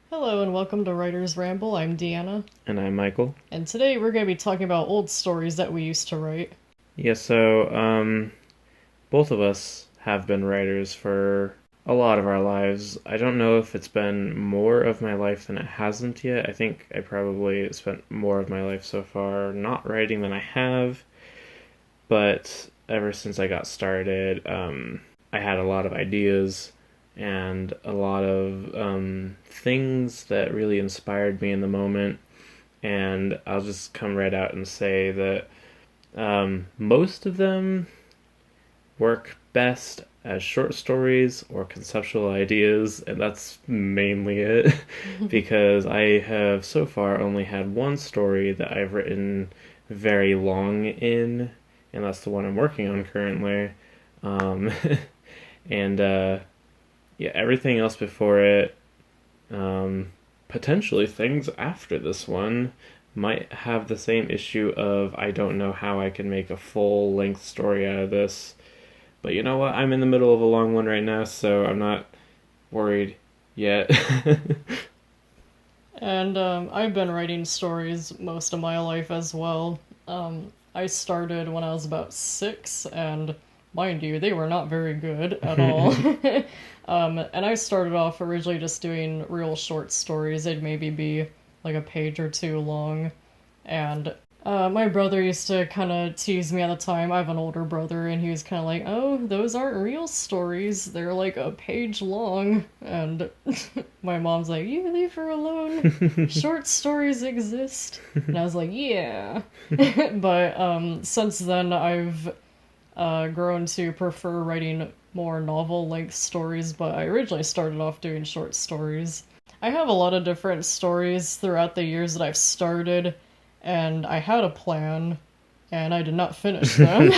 Hello and welcome to Writer's Ramble. I'm Deanna, And I'm Michael. and today we're going to be talking about old stories that we used to write. Yeah, both of us have been writers for a lot of our lives. I don't know if it's been more of my life than it hasn't yet. I think I probably spent more of my life so far not writing than I have, but ever since I got started, I had a lot of ideas and a lot of things that really inspired me in the moment. And I'll just come right out and say that most of them work best as short stories or conceptual ideas, and that's mainly it. Because I have so far only had one story that I've written very long in, and that's the one I'm working on currently. Um, and yeah, everything else before it, potentially things after this one, might have the same issue of I don't know how I can make a full length story out of this. But you know what? I'm in the middle of a long one right now, so I'm not worried yet. And I've been writing stories most of my life as well. I started when I was about 6, and mind you, they were not very good at all. And I started off originally just doing real short stories. They'd maybe be like a page or two long. And my brother used to kind of tease me at the time. I have an older brother, and he was kind of like, "Oh, those aren't real stories. They're like a page long." And my mom's like, "You leave her alone. Short stories exist." And I was like, "Yeah." But since then, I've grown to prefer writing more novel-length stories. But I originally started off doing short stories. I have a lot of different stories throughout the years that I've started, and I had a plan, and I did not finish them.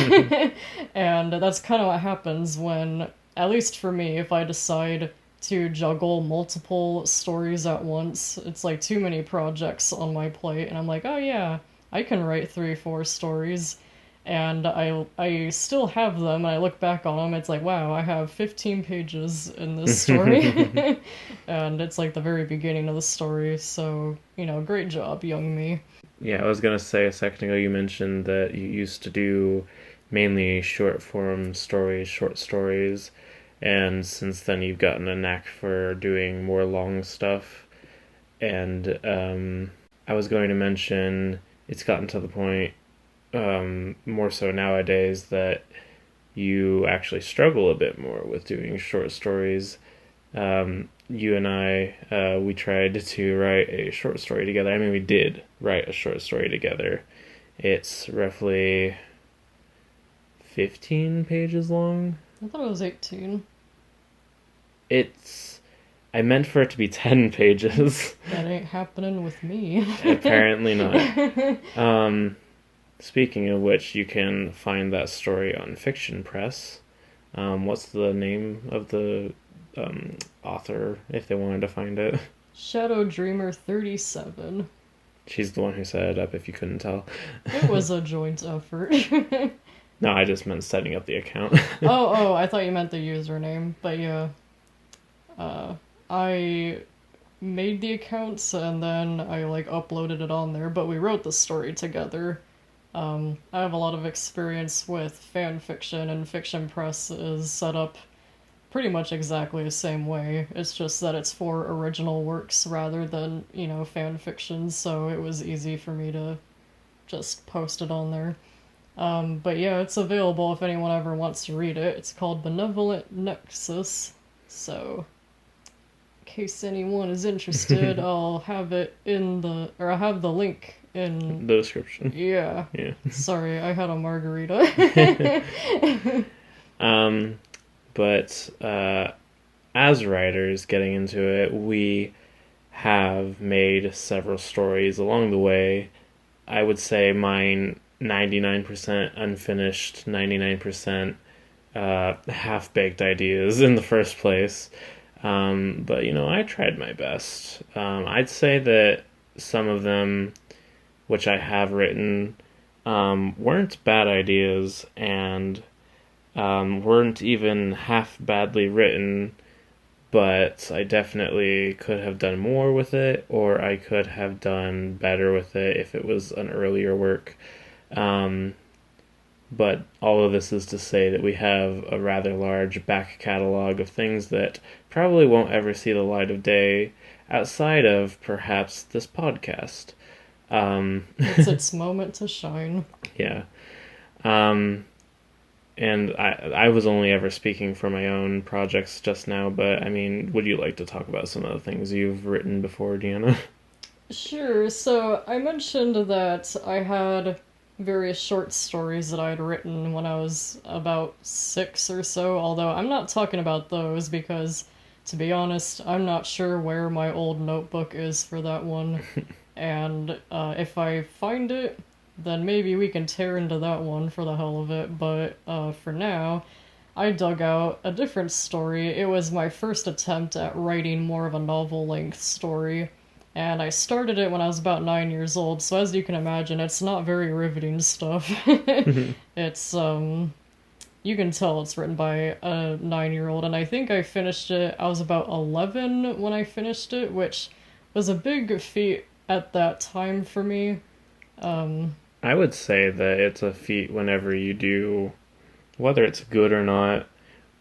And that's kind of what happens when, at least for me, if I decide to juggle multiple stories at once, it's like too many projects on my plate, and I'm like, oh yeah, I can write 3, 4 stories. And I still have them, and I look back on them, it's like, wow, I have 15 pages in this story. And it's like the very beginning of the story, so, great job, young me. Yeah, I was gonna say a second ago you mentioned that you used to do mainly short form stories, short stories, and since then you've gotten a knack for doing more long stuff. And I was going to mention it's gotten to the point, more so nowadays, that you actually struggle a bit more with doing short stories. You and I, we tried to write a short story together. I mean, we did write a short story together. It's roughly 15 pages long. I thought it was 18. It's. I meant for it to be 10 pages. That ain't happening with me. Apparently not. Speaking of which, you can find that story on Fiction Press. What's the name of the author if they wanted to find it? Shadow Dreamer 37. She's the one who set it up, if you couldn't tell. It was a joint effort. No, I just meant setting up the account. Oh, I thought you meant the username. But yeah, I made the accounts and then I like uploaded it on there, but we wrote the story together. I have a lot of experience with fan fiction, and Fiction Press is set up pretty much exactly the same way. It's just that it's for original works rather than, fan fiction, so it was easy for me to just post it on there. But yeah, it's available if anyone ever wants to read it. It's called Benevolent Nexus, so in case anyone is interested, I'll have it I'll have the link in. The description. Yeah. Yeah. Sorry, I had a margarita. Um, but as writers getting into it, we have made several stories along the way. I would say mine 99% unfinished, 99% half baked ideas in the first place. But I tried my best. I'd say that some of them, which I have written, weren't bad ideas and weren't even half badly written, but I definitely could have done more with it, or I could have done better with it if it was an earlier work. Um, but all of this is to say that we have a rather large back catalog of things that probably won't ever see the light of day outside of perhaps this podcast. Um, It's its moment to shine. yeah. Um, and I was only ever speaking for my own projects just now, but I mean, would you like to talk about some of the things you've written before, Deanna? Sure, so I mentioned that I had various short stories that I had written when I was about 6 or so, although I'm not talking about those because, to be honest, I'm not sure where my old notebook is for that one. And if I find it, then maybe we can tear into that one for the hell of it. But for now, I dug out a different story. It was my first attempt at writing more of a novel length story. And I started it when I was about 9 years old, so as you can imagine, it's not very riveting stuff. It's, you can tell it's written by a 9 year old, and I think I finished it, I was about 11 when I finished it, which was a big feat at that time for me. Um, I would say that it's a feat whenever you do, whether it's good or not,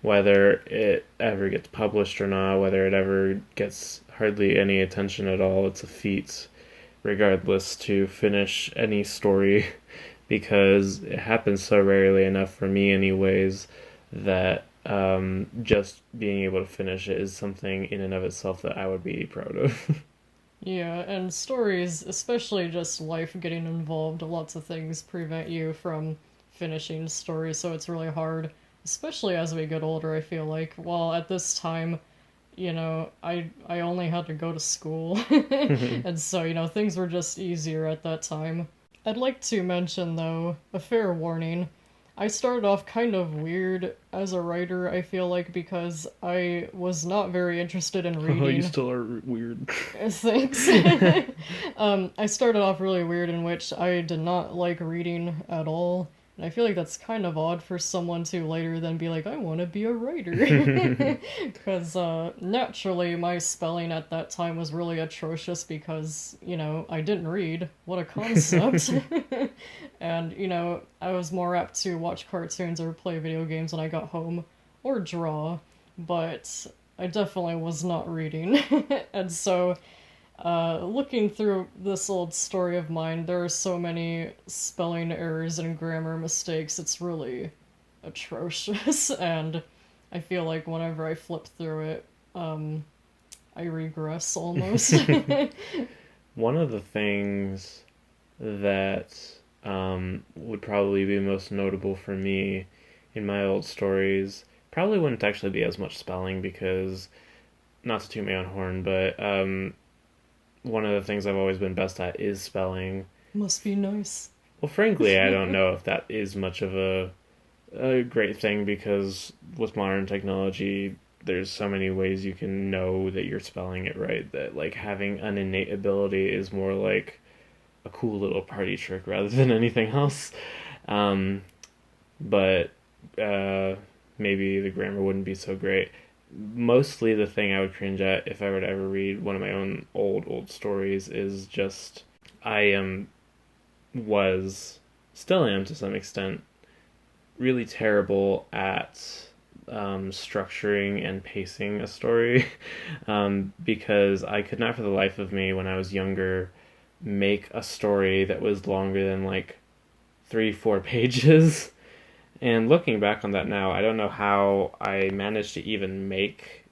whether it ever gets published or not, whether it ever gets hardly any attention at all. It's a feat, regardless, to finish any story because it happens so rarely enough for me, anyways, that just being able to finish it is something in and of itself that I would be proud of. yeah, and stories, especially just life getting involved, lots of things prevent you from finishing stories, so it's really hard, especially as we get older, I feel like. Well, at this time, I only had to go to school. And so, things were just easier at that time. I'd like to mention, though, a fair warning. I started off kind of weird as a writer, I feel like, because I was not very interested in Oh, you reading. still are weird. Thanks. I started off really weird, in which I did not like reading at all. And I feel like that's kind of odd for someone to later then be like, I want to be a writer. Because naturally, my spelling at that time was really atrocious because, I didn't read. What a concept. And, I was more apt to watch cartoons or play video games when I got home, or draw. But I definitely was not reading. And so, looking through this old story of mine, there are so many spelling errors and grammar mistakes. It's really atrocious. And I feel like whenever I flip through it, I regress almost. One of the things that would probably be most notable for me in my old stories probably wouldn't actually be as much spelling because, not to toot my own horn, but one of the things I've always been best at is spelling. Must be nice. Well, frankly, I don't know if that is much of a great thing because with modern technology, there's so many ways you can know that you're spelling it right that like having an innate ability is more like a cool little party trick rather than anything else. Um, but maybe the grammar wouldn't be so great. Mostly the thing I would cringe at if I were to ever read one of my own old stories is just I was still am to some extent really terrible at structuring and pacing a story because I could not for the life of me when I was younger make a story that was longer than like 3-4 pages. And looking back on that now, I don't know how I managed to even make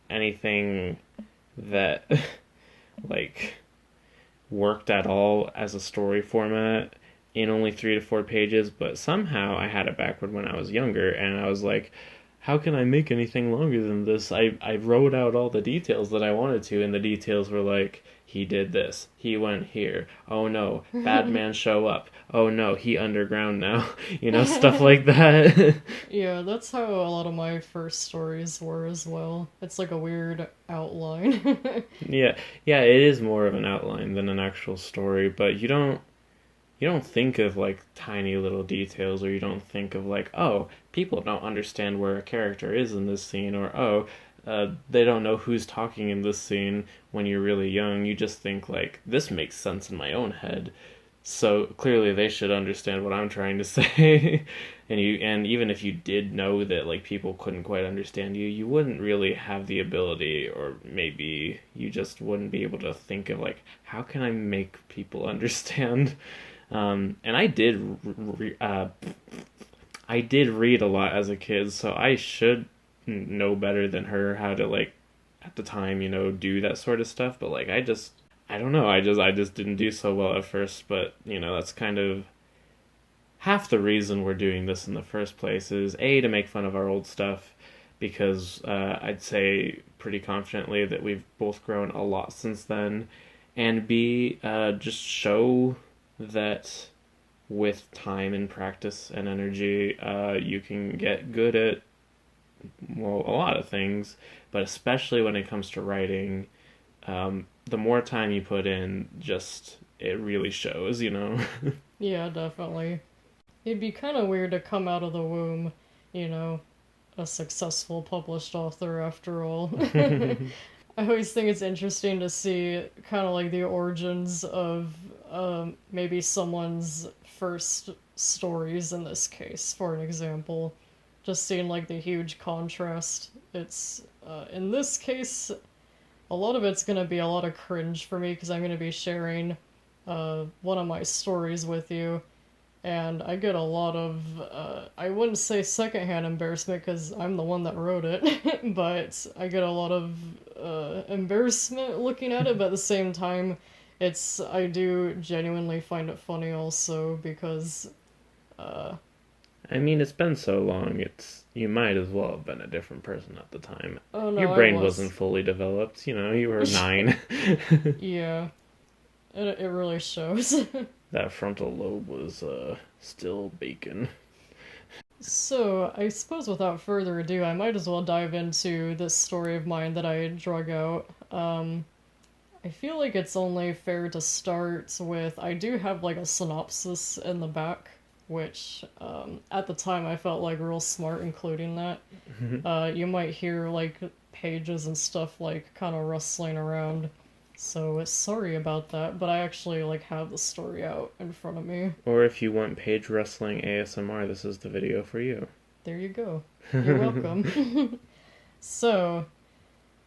anything that like worked at all as a story format in only 3 to 4 pages, but somehow I had it backward when I was younger, and I was like, how can I make anything longer than this? I wrote out all the details that I wanted to, and the details were like, he did this, he went here, oh no, bad man show up, oh no, he underground now, stuff like that. Yeah, that's how a lot of my first stories were as well. It's like a weird outline. Yeah, yeah, it is more of an outline than an actual story, but you don't think of like tiny little details, or you don't think of like, oh, people don't understand where a character is in this scene, or oh, they don't know who's talking in this scene when you're really young. You just think like, this makes sense in my own head. So clearly they should understand what I'm trying to say. And even if you did know that like people couldn't quite understand you, you wouldn't really have the ability, or maybe you just wouldn't be able to think of like, how can I make people understand? And I did read a lot as a kid, so I should know better than her how to like at the time, do that sort of stuff. But like I don't know, I just didn't do so well at first. But that's kind of half the reason we're doing this in the first place is A, to make fun of our old stuff, because I'd say pretty confidently that we've both grown a lot since then, and B, just show that with time and practice and energy, you can get good at, well, a lot of things, but especially when it comes to writing, the more time you put in, just it really shows. Yeah, definitely. It'd be kind of weird to come out of the womb, you know, a successful published author after all. I always think it's interesting to see kind of like the origins of maybe someone's first stories in this case, for an example. Just seeing like the huge contrast. It's, in this case, a lot of it's going to be a lot of cringe for me because I'm going to be sharing one of my stories with you, and I get a lot of, I wouldn't say secondhand embarrassment because I'm the one that wrote it, but I get a lot of embarrassment looking at it, but at the same time, I do genuinely find it funny also because, uh, I mean, it's been so long, you might as well have been a different person at the time. oh Your no, I brain wasn't was. fully developed, you were 9. Yeah, it really shows. That frontal lobe was still bacon. So, I suppose without further ado, I might as well dive into this story of mine that I drug out. I feel like it's only fair to start with, I do have like a synopsis in the back, which at the time I felt like real smart including that. You might hear like pages and stuff like kind of rustling around. So sorry about that, but I actually like have the story out in front of me. Or if you want page rustling ASMR, this is the video for you. There you go. You're welcome. So,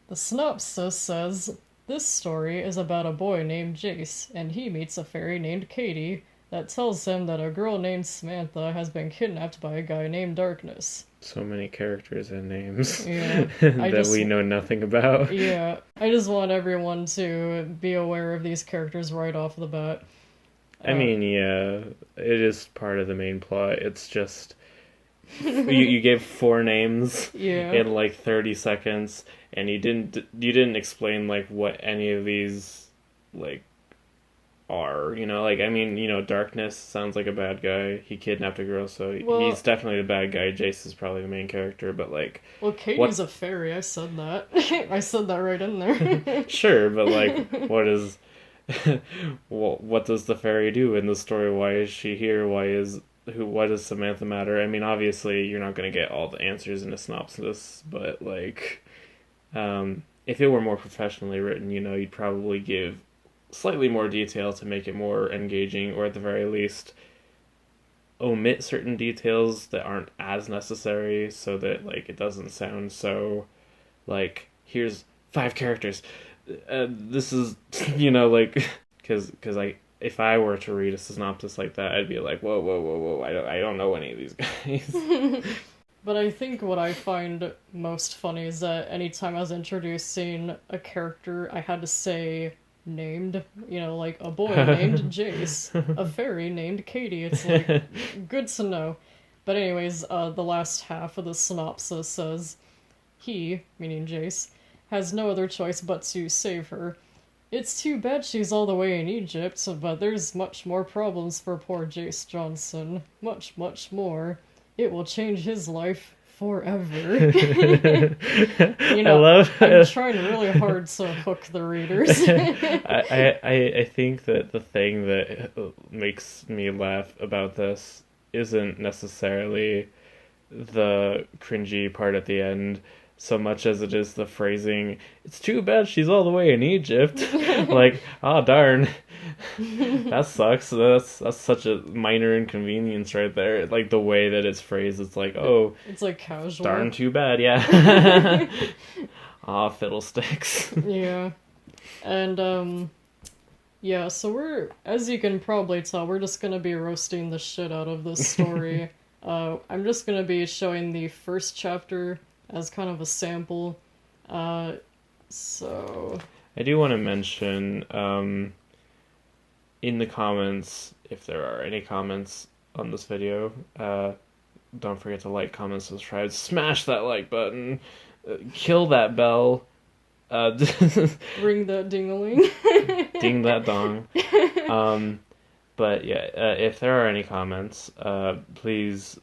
the synopsis says this story is about a boy named Jace, and he meets a fairy named Katie that tells him that a girl named Samantha has been kidnapped by a guy named Darkness. So many characters and names Yeah, I that just we know nothing about. yeah, I just want everyone to be aware of these characters right off the bat. I Uh, mean, yeah, it is part of the main plot. It's just you gave 4 names yeah. in like 30 seconds, and you didn't explain like what any of these like are. Like, I mean, Darkness sounds like a bad guy. He kidnapped a girl, so he's Well, definitely the bad guy. Jace is probably the main character, but like, well, Katie's what? a fairy. I said that. I said that right in there. Sure, but like, what is? Well, what does the fairy do in the story? Why is she here? Why does Samantha matter? I mean, obviously, you're not going to get all the answers in a synopsis, but like, if it were more professionally written, you'd probably give slightly more detail to make it more engaging, or at the very least, omit certain details that aren't as necessary, so that like it doesn't sound so like, here's 5 characters. This is, like, because I if I were to read a synopsis like that, I'd be like, whoa, whoa, whoa, whoa, I don't know any of these guys. But I think what I find most funny is that anytime I was introducing a character, I had to say named, like a boy named Jace, a fairy named Katie. It's like, good to know. But anyways, the last half of the synopsis says, he, meaning Jace, has no other choice but to save her. It's too bad she's all the way in Egypt, but there's much more problems for poor Jace Johnson. Much, much more. It will change his life forever. I love. I'm trying really hard to hook the readers. I think that the thing that makes me laugh about this isn't necessarily the cringy part at the end, so much as it is the phrasing. It's too bad she's all the way in Egypt. Like, oh darn, that sucks. That's such a minor inconvenience right there. Like the way that it's phrased, it's like, oh, It's like casual. darn too bad, yeah. Aw, fiddlesticks. Yeah. And yeah, so we're, as you can probably tell, we're just gonna be roasting the shit out of this story. I'm just gonna be showing the first chapter as kind of a sample. So I do want to mention, in the comments, if there are any comments on this video, don't forget to like, comment, subscribe, smash that like button, kill that bell, ring that ding-a-ling. ding that dong. But yeah, if there are any comments, please,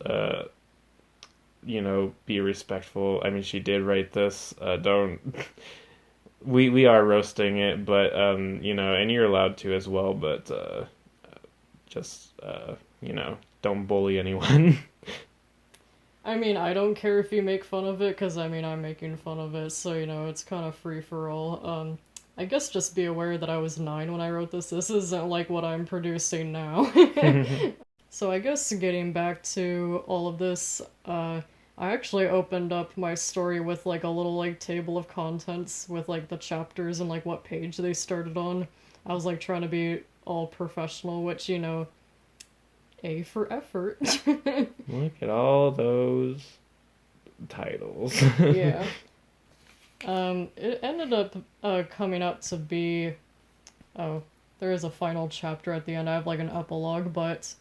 be respectful. I mean, she did write this. Don't. We are roasting it, but and you're allowed to as well. But just don't bully anyone. I mean, I don't care if you make fun of it, because, I mean, I'm making fun of it, so, it's kind of free-for-all. I guess just be aware that I was 9 when I wrote this. This isn't like what I'm producing now. So I guess getting back to all of this, I actually opened up my story with, like, a little, like, table of contents with, like, the chapters and, like, what page they started on. I was, like, trying to be all professional, which, A for effort. Look at all those titles. Yeah. It ended up coming out to be... Oh, there is a final chapter at the end. I have, like, an epilogue, but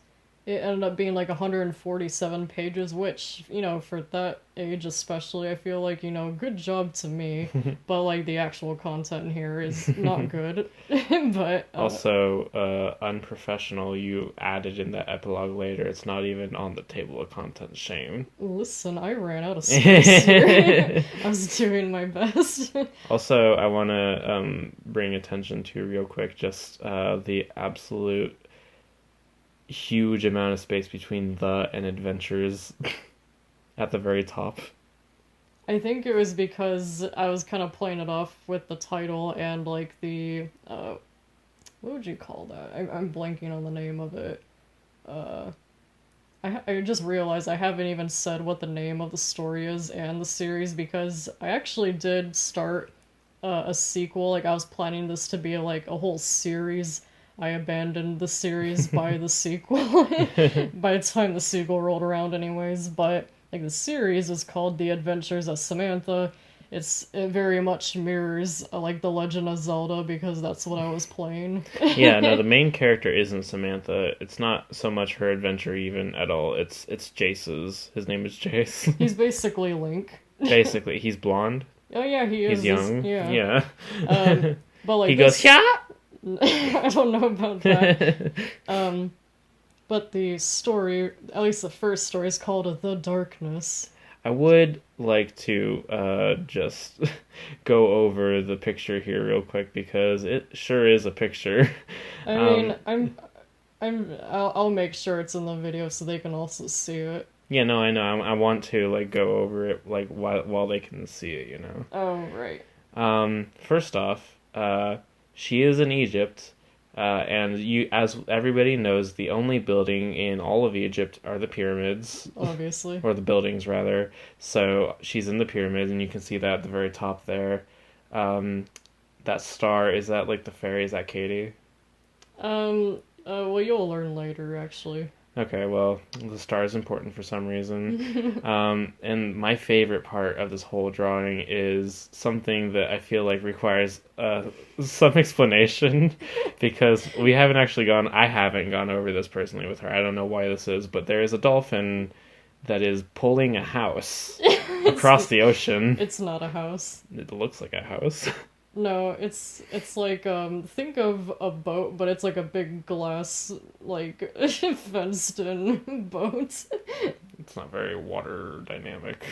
it ended up being, like, 147 pages, which, for that age especially, I feel like, good job to me. But, like, the actual content here is not good. But... Also, unprofessional, you added in the epilogue later. It's not even on the table of contents. Shame. Listen, I ran out of space here. I was doing my best. Also, I want to bring attention to real quick just the absolute huge amount of space between the and adventures at the very top. I think it was because I was kind of playing it off with the title and, like, the, what would you call that? I'm blanking on the name of it. I just realized I haven't even said what the name of the story is and the series, because I actually did start a sequel. Like, I was planning this to be, like, a whole series. I abandoned the series by the sequel. By the time the sequel rolled around anyways, but... Like, the series is called The Adventures of Samantha. It very much mirrors, like, The Legend of Zelda, because that's what I was playing. Yeah, no, the main character isn't Samantha. It's not so much her adventure even at all. It's Jace's. His name is Jace. He's basically Link. Basically, he's blonde. Oh yeah, he is. He's young. Yeah. But like he goes, yeah. I don't know about that. But the story, at least the first story, is called The Darkness. I would like to just go over the picture here real quick, because it sure is a picture. I mean, I'll make sure it's in the video so they can also see it. Yeah, no, I know. I want to, like, go over it, like, while they can see it, Oh, right. First off, she is in Egypt. And as everybody knows, the only building in all of Egypt are the pyramids. Obviously. Or the buildings, rather. So she's in the pyramids, and you can see that at the very top there. That star, is that, like, the fairy? Is that Katie? Well, you'll learn later, actually. Okay, well, the star is important for some reason. And my favorite part of this whole drawing is something that I feel like requires some explanation, because I haven't gone over this personally with her. I don't know why this is, but there is a dolphin that is pulling a house across the ocean. It's not a house. It looks like a house. No, it's like, think of a boat, but it's like a big glass, like, fenced-in boat. It's not very water dynamic.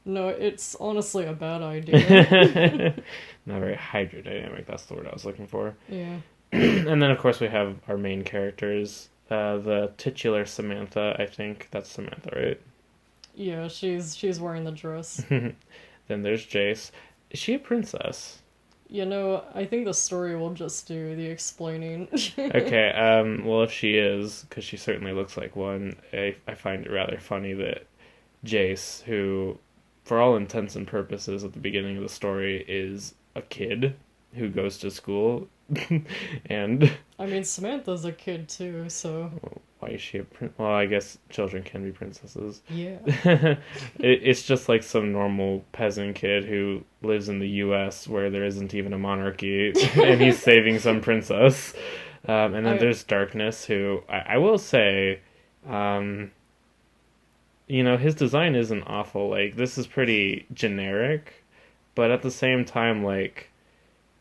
No, it's honestly a bad idea. Not very hydrodynamic, that's the word I was looking for. Yeah. And then, of course, we have our main characters. The titular Samantha, I think that's Samantha, right? Yeah, she's wearing the dress. Then there's Jace. Is she a princess? I think the story will just do the explaining. Okay, well, if she is, because she certainly looks like one, I find it rather funny that Jace, who, for all intents and purposes at the beginning of the story, is a kid who goes to school, and I mean, Samantha's a kid too, so why is she a well, I guess children can be princesses. yeah. It's just like some normal peasant kid who lives in the U.S. where there isn't even a monarchy, and he's saving some princess. And then I there's Darkness, who I will say, um, his design isn't awful. Like, this is pretty generic, but at the same time, like,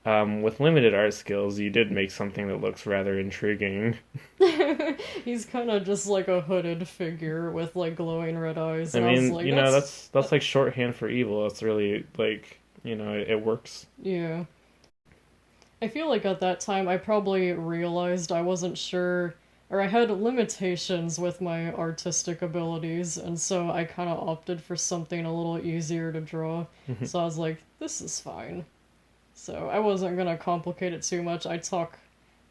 with limited art skills, you did make something that looks rather intriguing. He's kind of just like a hooded figure with like glowing red eyes, I and I was mean, like, that's like shorthand for evil. It's really like, it works. yeah. I feel like at that time I probably realized I wasn't sure, or I had limitations with my artistic abilities, and so I kind of opted for something a little easier to draw. So I was like, this is fine. So I wasn't gonna complicate it too much. I talk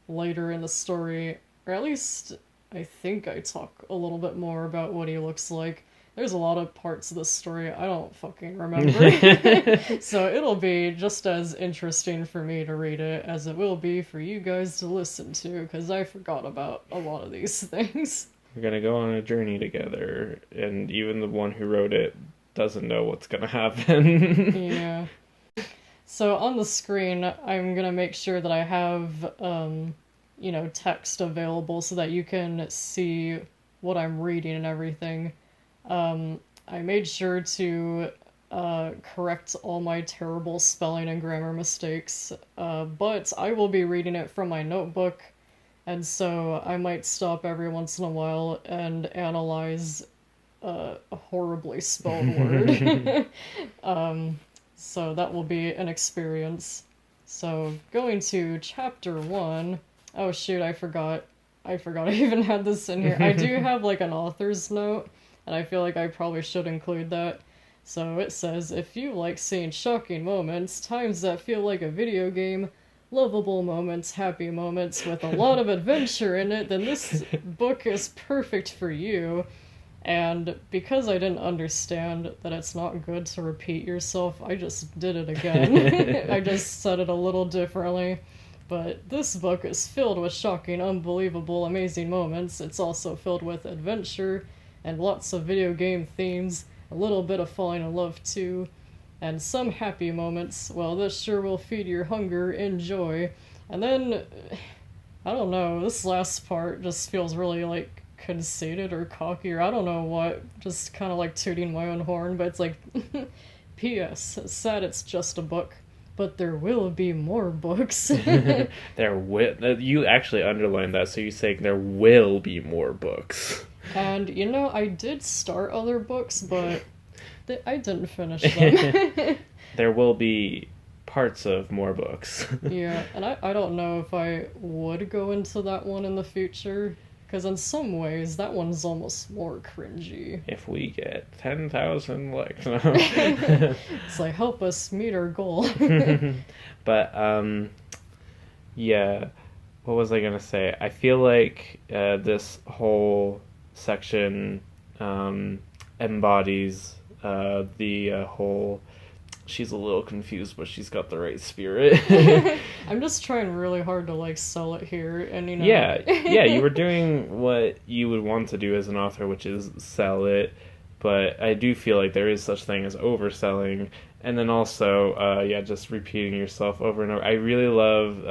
later in the story, or at least I think I talk a little bit more about what he looks like. There's a lot of parts of the story I don't fucking remember. So it'll be just as interesting for me to read it as it will be for you guys to listen to, because I forgot about a lot of these things. We're gonna go on a journey together, and even the one who wrote it doesn't know what's gonna happen. Yeah. So on the screen, I'm gonna make sure that I have, text available so that you can see what I'm reading and everything. I made sure to correct all my terrible spelling and grammar mistakes, but I will be reading it from my notebook, and so I might stop every once in a while and analyze a horribly spelled word. So that will be an experience. So going to chapter 1. Oh shoot, I forgot. I forgot I even had this in here. I do have like an author's note, and I feel like I probably should include that. So it says, if you like seeing shocking moments, times that feel like a video game, lovable moments, happy moments with a lot of adventure in it, then this book is perfect for you. And because I didn't understand that it's not good to repeat yourself, I just did it again. I just said it a little differently. But this book is filled with shocking, unbelievable, amazing moments. It's also filled with adventure and lots of video game themes, a little bit of falling in love too, and some happy moments. Well, this sure will feed your hunger and joy. And then, I don't know, this last part just feels really like conceited or cocky, or I don't know what, just kind of like tooting my own horn, but it's like, P.S. Sad it's just a book, but there will be more books. You actually underlined that, so you're saying there will be more books. And, I did start other books, but I didn't finish them. There will be parts of more books. Yeah, and I don't know if I would go into that one in the future, because in some ways, that one's almost more cringy. If we get 10,000 likes. No. It's like, help us meet our goal. But, yeah, what was I going to say? I feel like this whole section embodies the whole... She's a little confused, but she's got the right spirit. I'm just trying really hard to, like, sell it here, and, Yeah, you were doing what you would want to do as an author, which is sell it, but I do feel like there is such thing as overselling, and then also, just repeating yourself over and over. I really love,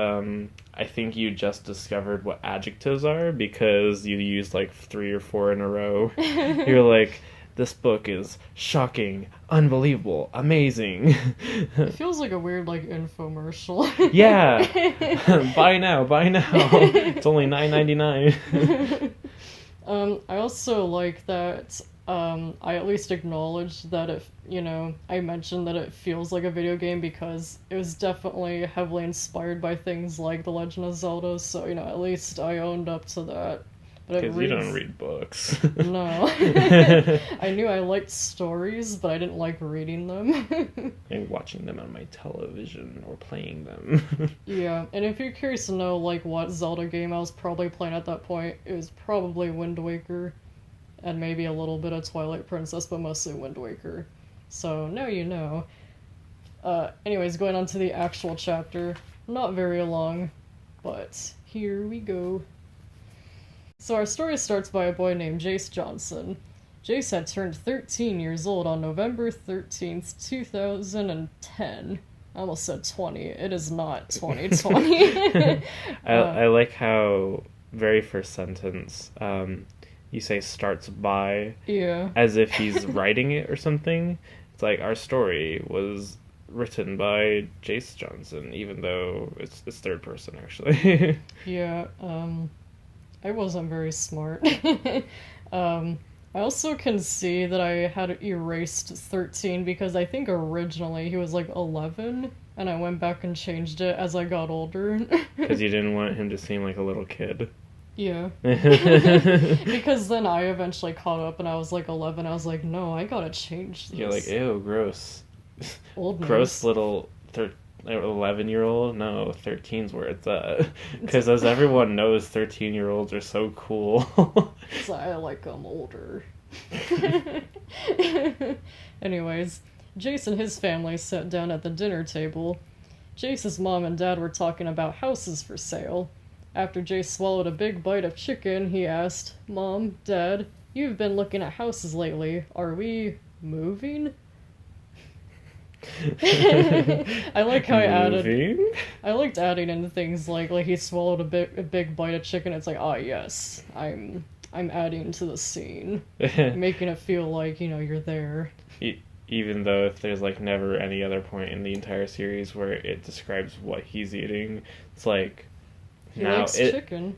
I think you just discovered what adjectives are, because you used, like, 3 or 4 in a row. You're like... This book is shocking, unbelievable, amazing. It feels like a weird, like, infomercial. Yeah! Buy now. It's only $9.99. I also like that I at least acknowledged that I mentioned that it feels like a video game because it was definitely heavily inspired by things like The Legend of Zelda, so, at least I owned up to that. but it Because you don't reads... read books. No. I knew I liked stories, but I didn't like reading them. And watching them on my television or playing them. Yeah, and if you're curious to know, like, what Zelda game I was probably playing at that point, it was probably Wind Waker, and maybe a little bit of Twilight Princess, but mostly Wind Waker. So, now you know. Anyways, going on to the actual chapter. Not very long, but here we go. So our story starts by a boy named Jace Johnson. Jace had turned 13 years old on November 13th, 2010. I almost said 20. It is not 2020. I like how very first sentence you say starts by, Yeah. as if he's writing it or something. It's like our story was written by Jace Johnson, even though it's third person actually. Yeah, I wasn't very smart. I also can see that I had erased 13 because I think originally he was like 11, and I went back and changed it as I got older. Because you didn't want him to seem like a little kid. Yeah. Because then I eventually caught up and I was like 11. I was like, no, I gotta change this. You're like, ew, gross. Old Gross little 11-year-old? No, 13's where it's at. Because as everyone knows, 13-year-olds are so cool. So I like them older. Anyways, Jace and his family sat down at the dinner table. Jace's mom and dad were talking about houses for sale. After Jace swallowed a big bite of chicken, he asked, Mom, Dad, you've been looking at houses lately. Are we moving? I like how I liked adding in things like he swallowed a big bite of chicken. It's like, oh yes, I'm adding to the scene, making it feel like you're there. Even though if there's never any other point in the entire series where it describes what he's eating, it's like he likes chicken.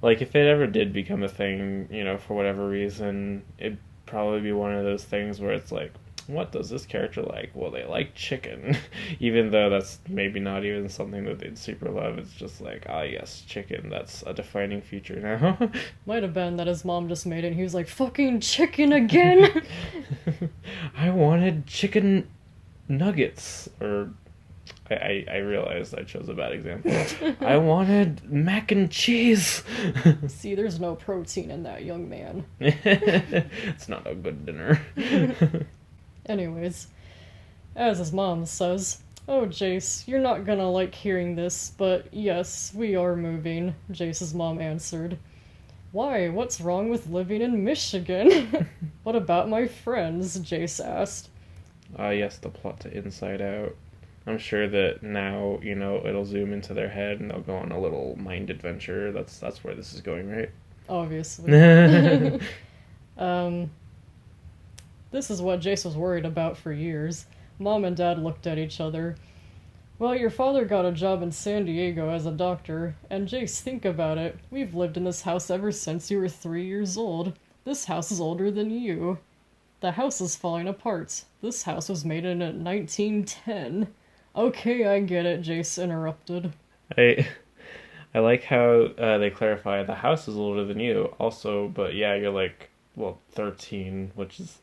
Like if it ever did become a thing, for whatever reason, it'd probably be one of those things where it's like, what does this character like? Well, they like chicken. Even though that's maybe not even something that they'd super love. It's just like, ah, yes, chicken. That's a defining feature now. Might have been that his mom just made it and he was like, fucking chicken again! I wanted chicken nuggets. Or, I realized I chose a bad example. I wanted mac and cheese! See, there's no protein in that, young man. It's not a good dinner. Anyways, as his mom says, oh, Jace, you're not gonna like hearing this, but yes, we are moving, Jace's mom answered. Why, what's wrong with living in Michigan? What about my friends? Jace asked. Yes, the plot to Inside Out. I'm sure that now, it'll zoom into their head and they'll go on a little mind adventure. That's where this is going, right? Obviously. This is what Jace was worried about for years. Mom and Dad looked at each other. Well, your father got a job in San Diego as a doctor, and Jace, think about it. We've lived in this house ever since you were 3 years old. This house is older than you. The house is falling apart. This house was made in 1910. Okay, I get it, Jace interrupted. I like how they clarify the house is older than you. Also, but yeah, you're 13, which is...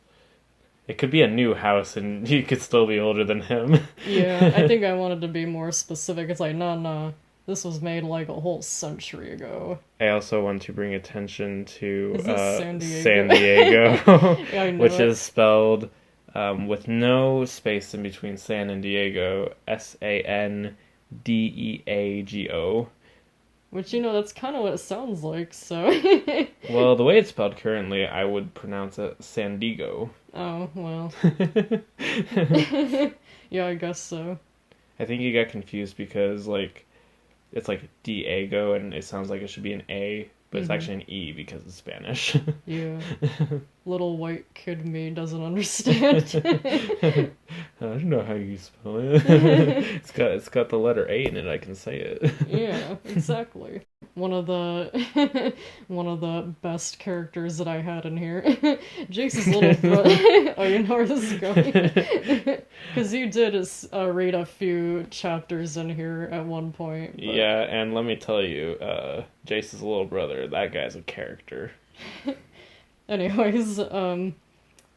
It could be a new house and you could still be older than him. Yeah, I think I wanted to be more specific. It's like, nah, this was made a whole century ago. I also want to bring attention to San Diego, San Diego yeah, which is spelled with no space in between San and Diego, Sandeago. Which, that's kind of what it sounds like, so... Well, the way it's spelled currently, I would pronounce it Sandiego. Oh, well. Yeah, I guess so. I think you got confused because, it's Diego, and it sounds like it should be an A, but it's actually an E because it's Spanish. Yeah. Little white kid me doesn't understand. I don't know how you spell it. It's got the letter A in it, I can say it. Yeah, exactly. one of the one of the best characters that I had in here. Jace's little brother. Oh, you know where this is going? Because you did read a few chapters in here at one point. But... Yeah, and let me tell you, Jace's little brother, that guy's a character. Anyways,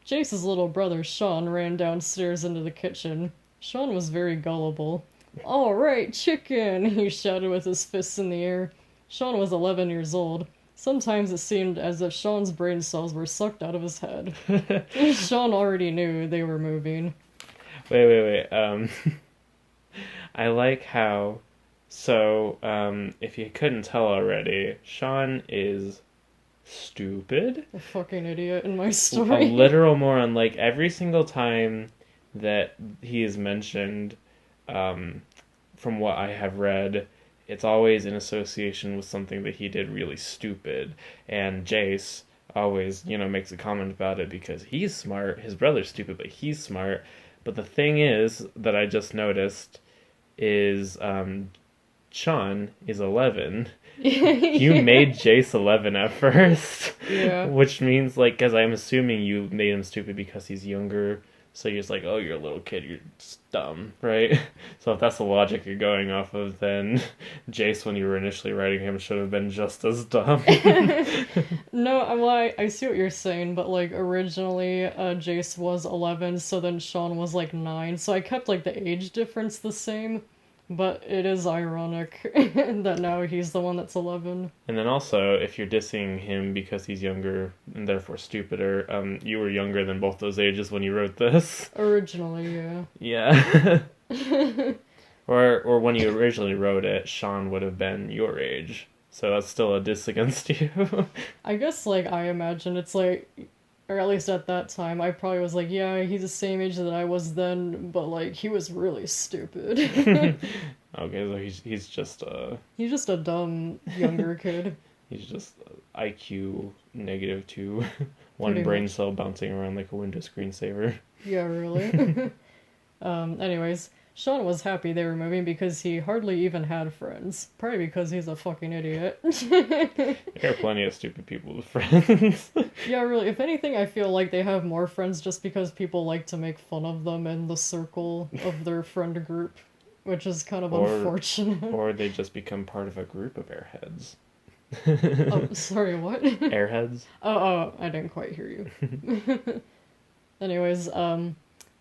Jace's little brother Sean ran downstairs into the kitchen. Sean was very gullible. "All right, chicken!" he shouted with his fists in the air. Sean was 11 years old. Sometimes it seemed as if Sean's brain cells were sucked out of his head. Sean already knew they were moving. Wait. I like how... So, if you couldn't tell already, Sean is stupid. A fucking idiot in my A story. literal moron. Like, every single time that he is mentioned, from what I have read, it's always in association with something that he did really stupid. And Jace always, makes a comment about it because he's smart. His brother's stupid, but he's smart. But the thing is that I just noticed is Sean is 11. You made Jace 11 at first. Yeah. Which means, like, because I'm assuming you made him stupid because he's younger. So you're just like, oh, you're a little kid, you're just dumb, right? So if that's the logic you're going off of, then Jace, when you were initially writing him, should have been just as dumb. No, well, I see what you're saying, but like originally Jace was 11, so then Sean was like 9, so I kept like the age difference the same, but it is ironic that now he's the one that's 11. And then also, if you're dissing him because he's younger and therefore stupider, you were younger than both those ages when you wrote this. Originally, yeah. Yeah. Or when you originally wrote it, Sean would have been your age. So that's still a diss against you. I guess, like, I imagine it's like, or at least at that time, I probably was like, yeah, he's the same age that I was then, but, like, he was really stupid. Okay, so he's just He's just a dumb, younger kid. He's just IQ -2, one Pretty brain much. cell bouncing around like a Windows screensaver. Yeah, really. Anyways, Sean was happy they were moving because he hardly even had friends. Probably because he's a fucking idiot. There are plenty of stupid people with friends. Yeah, really. If anything, I feel like they have more friends just because people like to make fun of them in the circle of their friend group, which is kind of unfortunate. Or they just become part of a group of airheads. Oh, sorry, what? Airheads? Oh, I didn't quite hear you. Anyways,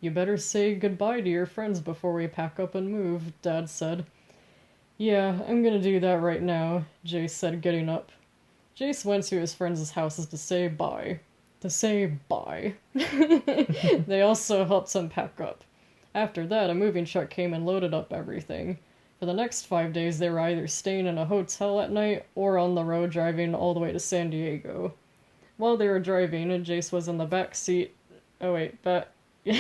you better say goodbye to your friends before we pack up and move, Dad said. Yeah, I'm gonna do that right now, Jace said, getting up. Jace went to his friends' houses to say bye. They also helped him pack up. After that, a moving truck came and loaded up everything. For the next 5 days, they were either staying in a hotel at night or on the road driving all the way to San Diego. While they were driving, Jace was in the back seat. Oh, wait, yeah,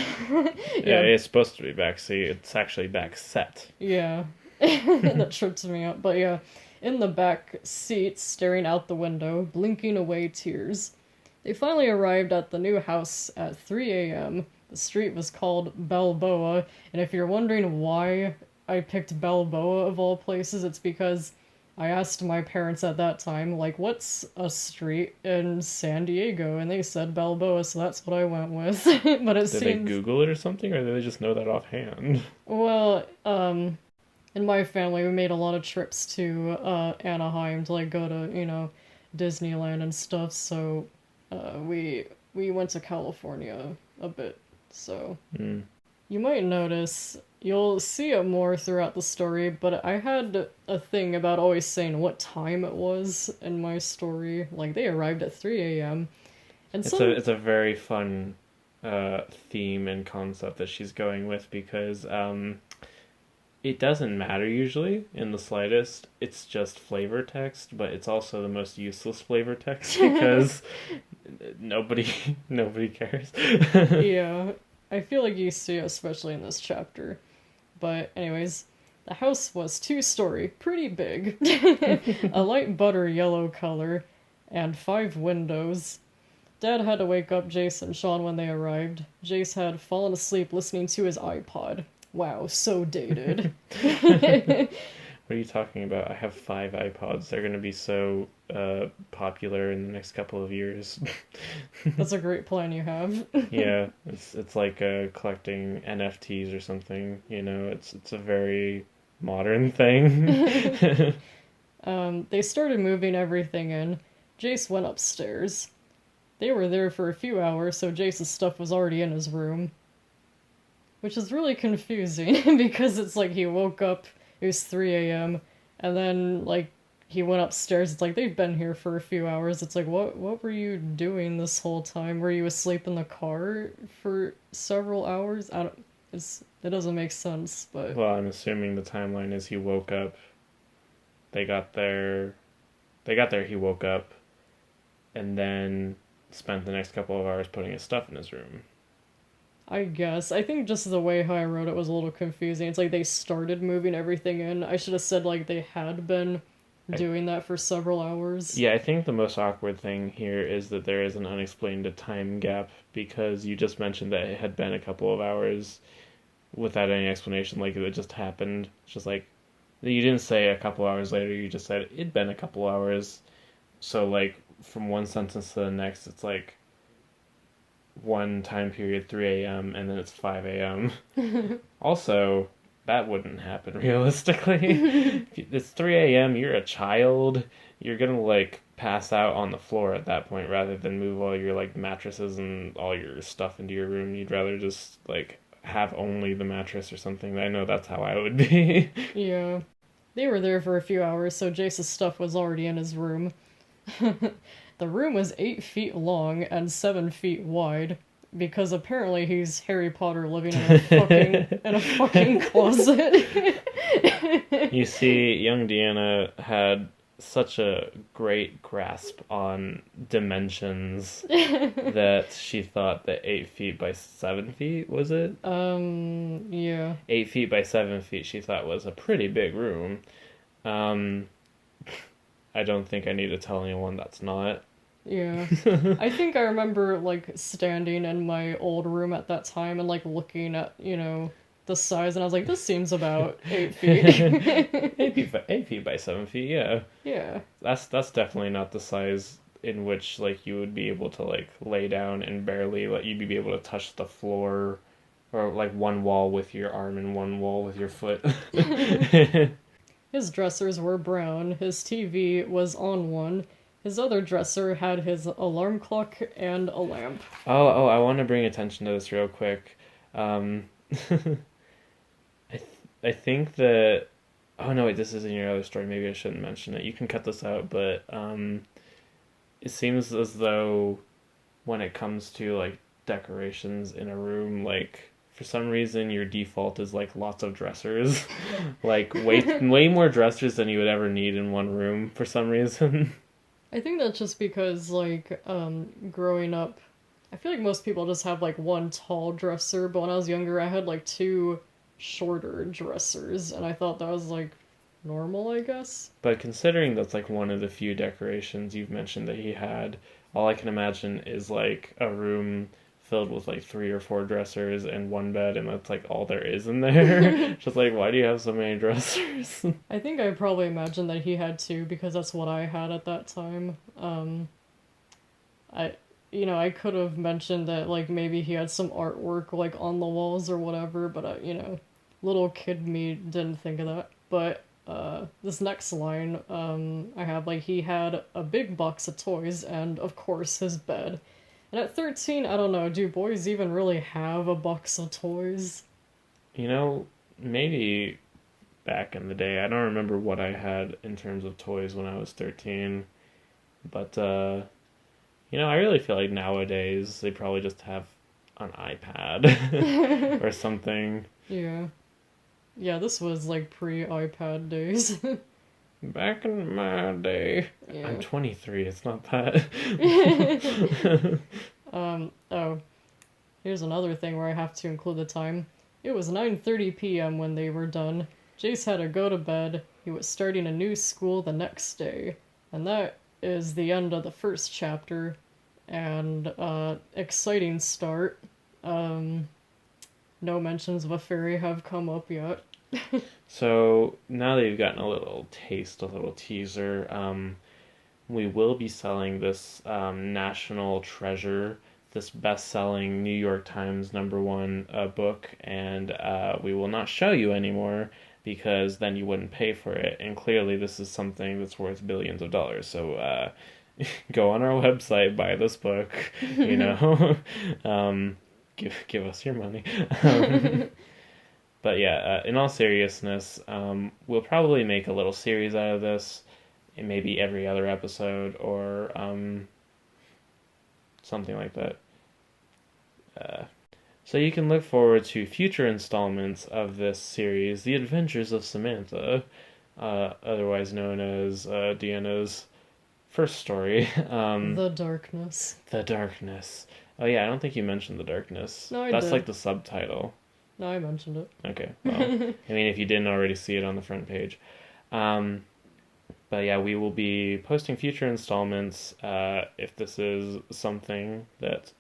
it's supposed to be backseat. It's actually back set. Yeah. That trips me up. But yeah, in the back seat, staring out the window, blinking away tears. They finally arrived at the new house at 3 a.m. The street was called Balboa, and if you're wondering why I picked Balboa of all places, it's because I asked my parents at that time, like, what's a street in San Diego? And they said Balboa, so that's what I went with. But it Did they seems... Google it or something, or did they just know that offhand? Well, in my family, we made a lot of trips to Anaheim to, like, go to, Disneyland and stuff, so we went to California a bit, so... You might notice, you'll see it more throughout the story, but I had a thing about always saying what time it was in my story. Like, they arrived at 3 a.m. And It's a very fun theme and concept that she's going with because it doesn't matter usually in the slightest. It's just flavor text, but it's also the most useless flavor text because nobody cares. Yeah, I feel like you see it especially in this chapter. But anyways, the house was 2-story, pretty big, a light butter yellow color, and 5 windows. Dad had to wake up Jace and Sean when they arrived. Jace had fallen asleep listening to his iPod. Wow, so dated. What are you talking about? I have 5 iPods. They're gonna be so popular in the next couple of years. That's a great plan you have. Yeah, it's like collecting NFTs or something. It's a very modern thing. They started moving everything in. Jace went upstairs. They were there for a few hours, so Jace's stuff was already in his room. Which is really confusing because it's like he woke up, it was 3 a.m., and then, like, he went upstairs. It's like they've been here for a few hours. It's like, what were you doing this whole time? Were you asleep in the car for several hours? I don't. It doesn't make sense, but Well, I'm assuming the timeline is he woke up. They got there. They got there. He woke up, and then spent the next couple of hours putting his stuff in his room. I guess. I think just the way how I wrote it was a little confusing. It's like they started moving everything in. I should have said, like, they had been I, doing that for several hours. yeah, I think the most awkward thing here is that there is an unexplained time gap because you just mentioned that it had been a couple of hours without any explanation, like it just happened. It's just like you didn't say a couple hours later. You just said it'd been a couple hours. So like from one sentence to the next, it's like one time period 3 a.m. and then it's 5 a.m. Also, that wouldn't happen realistically. It's 3 a.m., you're a child, you're gonna like pass out on the floor at that point rather than move all your like mattresses and all your stuff into your room. You'd rather just like have only the mattress or something. I know that's how I would be. Yeah. They were there for a few hours, so Jace's stuff was already in his room. The room was 8 feet long and 7 feet wide, because apparently he's Harry Potter living in a fucking closet. You see, young Deanna had such a great grasp on dimensions that she thought that 8 feet by 7 feet, was it? Yeah. 8 feet by 7 feet, she thought was a pretty big room. Um, I don't think I need to tell anyone that's not. Yeah. I think I remember, like, standing in my old room at that time and, like, looking at, the size, and I was like, this seems about 8 feet. 8 feet by 7 feet, yeah. Yeah. That's definitely not the size in which like you would be able to like lay down and barely let you be able to touch the floor or like one wall with your arm and one wall with your foot. His dressers were brown, his TV was on one, his other dresser had his alarm clock and a lamp. I want to bring attention to this real quick. I think that. Oh no, wait, this is in your other story. Maybe I shouldn't mention it. You can cut this out, but it seems as though when it comes to like decorations in a room, like for some reason your default is like lots of dressers, like way more dressers than you would ever need in one room for some reason. I think that's just because, like, growing up, I feel like most people just have, like, one tall dresser, but when I was younger, I had, like, two shorter dressers, and I thought that was, like, normal, I guess. But considering that's like one of the few decorations you've mentioned that he had, all I can imagine is like a room filled with like 3 or 4 dressers and one bed, and that's like all there is in there. Just like, why do you have so many dressers? I think I probably imagined that he had two, because that's what I had at that time. I, I could have mentioned that, like, maybe he had some artwork, like, on the walls or whatever, but, little kid me didn't think of that. But, this next line, I have, like, he had a big box of toys and, of course, his bed. And at 13, I don't know, do boys even really have a box of toys? Maybe back in the day, I don't remember what I had in terms of toys when I was 13, but, I really feel like nowadays they probably just have an iPad or something. Yeah. Yeah, this was like pre-iPad days. Back in my day. Yeah. I'm 23, it's not that. Oh, here's another thing where I have to include the time. It was 9:30 p.m. when they were done. Jace had to go to bed. He was starting a new school the next day. And that is the end of the first chapter. And, exciting start. No mentions of a fairy have come up yet. So now that you've gotten a little taste, a little teaser, we will be selling this national treasure, this best-selling New York Times #1 book, and we will not show you anymore because then you wouldn't pay for it. And clearly, this is something that's worth billions of dollars. So go on our website, buy this book. You know, give us your money. But yeah, in all seriousness, we'll probably make a little series out of this, and maybe every other episode or something like that. Uh, so you can look forward to future installments of this series, The Adventures of Samantha, otherwise known as Deanna's first story. The darkness. The Darkness. Oh yeah, I don't think you mentioned The Darkness. No, I That's did. like the subtitle. No, I mentioned it. Okay, well, I mean, if you didn't already see it on the front page. Um, but yeah, we will be posting future installments. If this is something that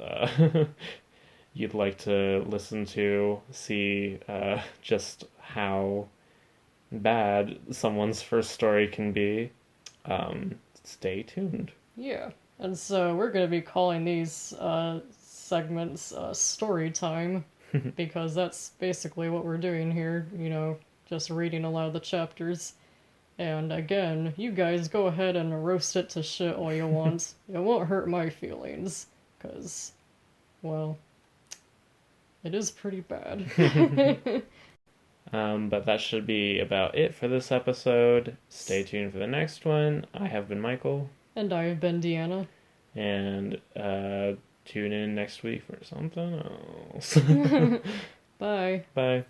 you'd like to listen to, see just how bad someone's first story can be, stay tuned. Yeah. And so we're going to be calling these segments story time because that's basically what we're doing here, just reading aloud the chapters. And again, you guys go ahead and roast it to shit all you want. It won't hurt my feelings, because, well, it is pretty bad. But that should be about it for this episode. Stay tuned for the next one. I have been Michael. And I have been Deanna. And tune in next week for something else. Bye. Bye.